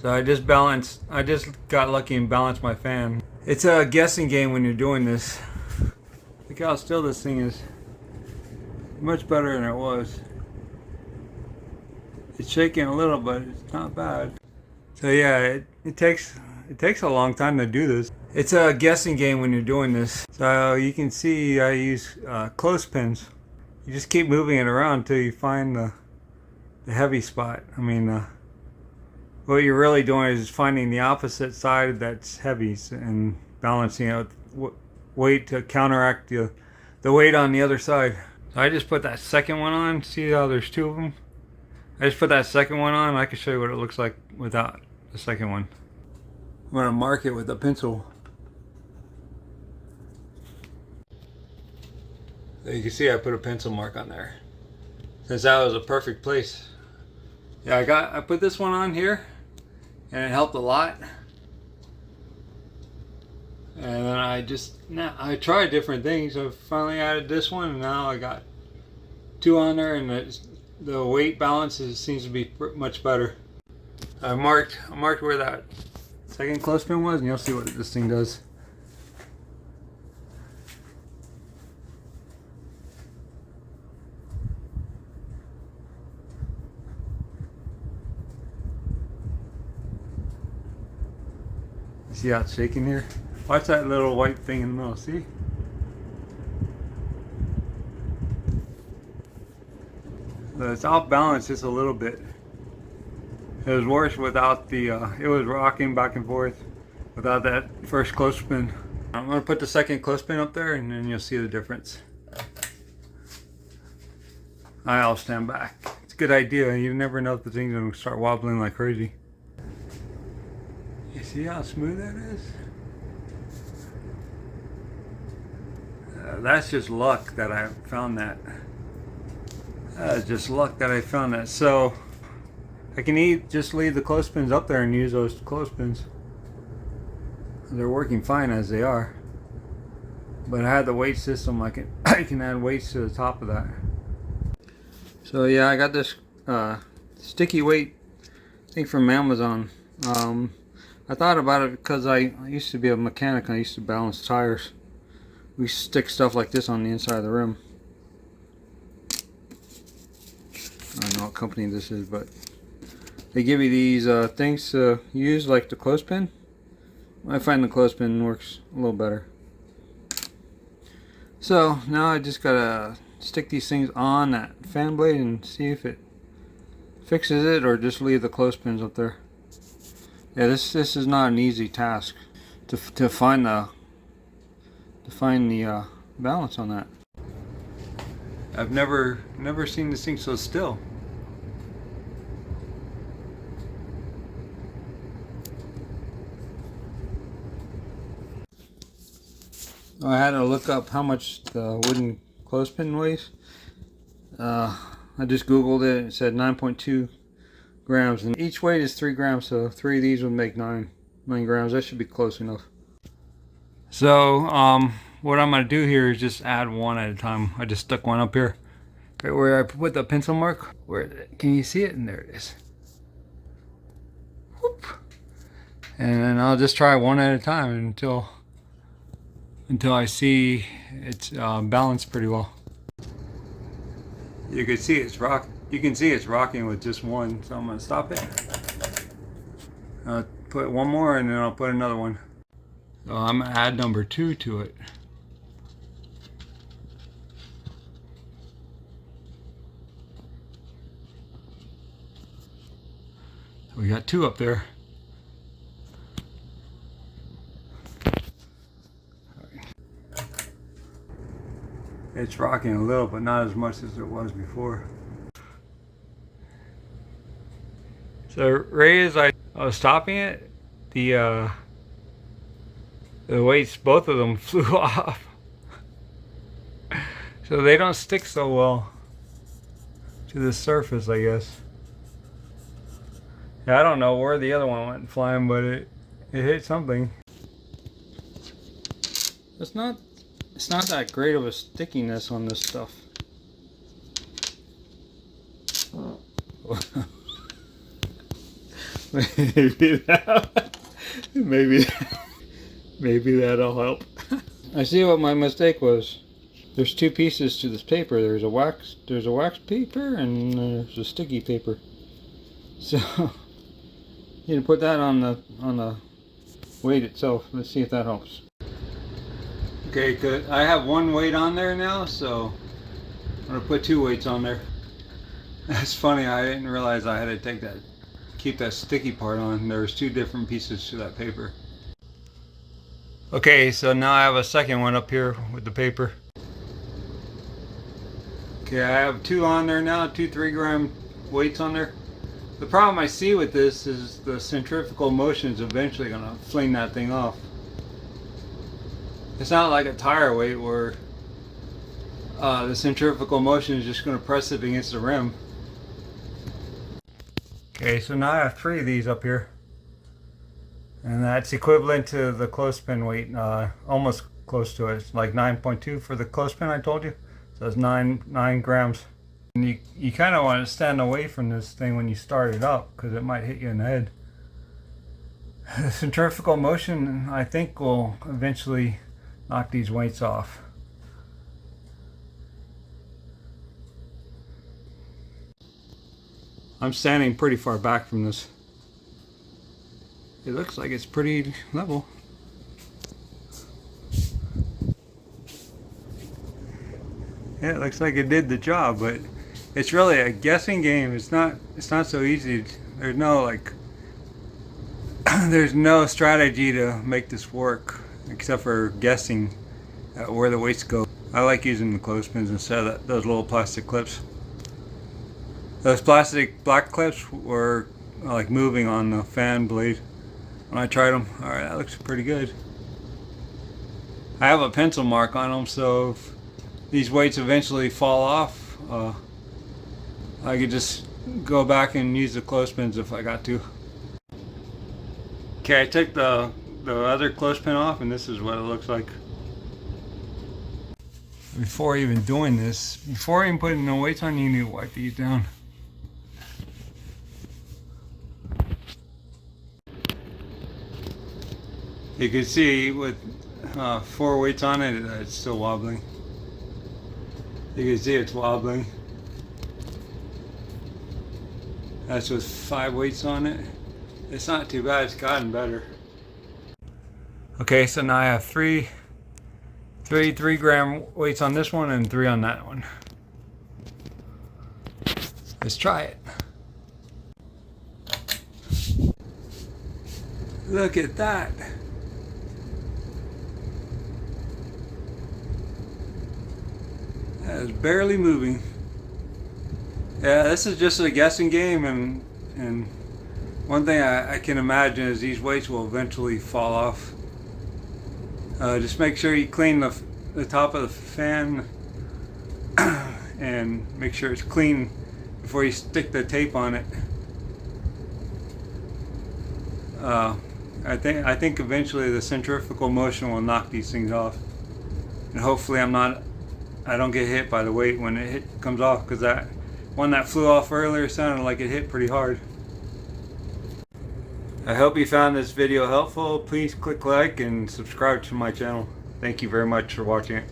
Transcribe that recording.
So I just got lucky and balanced my fan. It's a guessing game when you're doing this. Look how still this thing is. Much better than it was. It's shaking a little, but it's not bad. So yeah, it takes a long time to do this. It's a guessing game when you're doing this. So you can see I use clothespins. You just keep moving it around until you find the heavy spot. I mean, what you're really doing is finding the opposite side that's heavy and balancing out weight to counteract the weight on the other side. So I just put that second one on. See how there's two of them? I just put that second one on. I can show you what it looks like without the second one. I'm going to mark it with a pencil. So you can see I put a pencil mark on there, since that was a perfect place. Yeah, I put this one on here, and it helped a lot. And then I tried different things. I finally added this one, and now I got two on there, and the weight balance seems to be much better. I marked where that second clothespin was, and you'll see what this thing does. See how it's shaking here? Watch that little white thing in the middle, see? So it's off balance just a little bit. It was worse without it was rocking back and forth without that first clothespin. I'm going to put the second clothespin up there, and then you'll see the difference. I'll stand back. It's a good idea. You never know if the thing's going to start wobbling like crazy. You see how smooth that is? That's just luck that I found that. That's just luck that I found that. So I can just leave the clothespins up there and use those clothespins. They're working fine as they are. But I had the weight system. I can add weights to the top of that. So yeah, I got this sticky weight thing from Amazon. I thought about it because I used to be a mechanic. I used to balance tires. We stick stuff like this on the inside of the rim. I don't know what company this is, but they give you these things to use, like the clothespin. I find the clothespin works a little better. So now I just gotta stick these things on that fan blade and see if it fixes it, or just leave the clothespins up there. Yeah, this is not an easy task to find the balance on that. I've never seen this thing so still. I had to look up how much the wooden clothespin weighs. I just googled it. It said 9.2 grams, and each weight is 3 grams, so 3 of these would make 9 grams. That should be close enough. So what I'm going to do here is just add one at a time. I just stuck one up here, right where I put the pencil mark. Can you see it? And there it is. Whoop. And I'll just try one at a time until I see it's balanced pretty well. You can see it's rocking with just one, so I'm going to stop it. I'll put one more, and then I'll put another one. So I'm going to add number 2 to it. So we got 2 up there. It's rocking a little, but not as much as it was before. So right as I was stopping it, the weights, both of them flew off. So they don't stick so well to the surface, I guess. Yeah, I don't know where the other one went flying, but it hit something. It's not that great of a stickiness on this stuff. maybe maybe that'll help. I see what my mistake was. There's two pieces to this paper. There's a wax paper and there's a sticky paper. So you can put that on the weight itself. Let's see if that helps. Okay, good. I have one weight on there now, so I'm gonna put two weights on there. That's funny. I didn't realize I had to keep that sticky part on. There's two different pieces to that paper. Okay, so now I have a second one up here with the paper. Okay, I have two on there now, two 3-gram weights on there. The problem I see with this is the centrifugal motion is eventually going to fling that thing off. It's not like a tire weight where the centrifugal motion is just going to press it against the rim. Okay, so now I have 3 of these up here. And that's equivalent to the clothespin weight, almost close to it. It's like 9.2 for the clothespin I told you. So it's 9 grams. And you kind of want to stand away from this thing when you start it up because it might hit you in the head. The centrifugal motion, I think, will eventually knock these weights off. I'm standing pretty far back from this. It looks like it's pretty level. Yeah, it looks like it did the job, but it's really a guessing game. It's not so easy. There's no there's no strategy to make this work except for guessing where the weights go. I like using the clothespins instead of those little plastic clips. Those plastic black clips were like moving on the fan blade when I tried them. Alright, that looks pretty good. I have a pencil mark on them, so if these weights eventually fall off, I could just go back and use the clothespins if I got to. Okay, I took the other clothespin off and this is what it looks like. Before even doing this, before even putting the weights on, you need to wipe these down. You can see with 4 weights on it, it's still wobbling. You can see it's wobbling. That's with 5 weights on it. It's not too bad, it's gotten better. Okay, so now I have 3 3-gram weights on this one and 3 on that one. Let's try it. Look at that. That is barely moving. Yeah, this is just a guessing game, and one thing I can imagine is these weights will eventually fall off. Just make sure you clean the top of the fan and make sure it's clean before you stick the tape on it. I think eventually the centrifugal motion will knock these things off, and hopefully I don't get hit by the weight when it comes off, because that one that flew off earlier sounded like it hit pretty hard. I hope you found this video helpful. Please click like and subscribe to my channel. Thank you very much for watching it.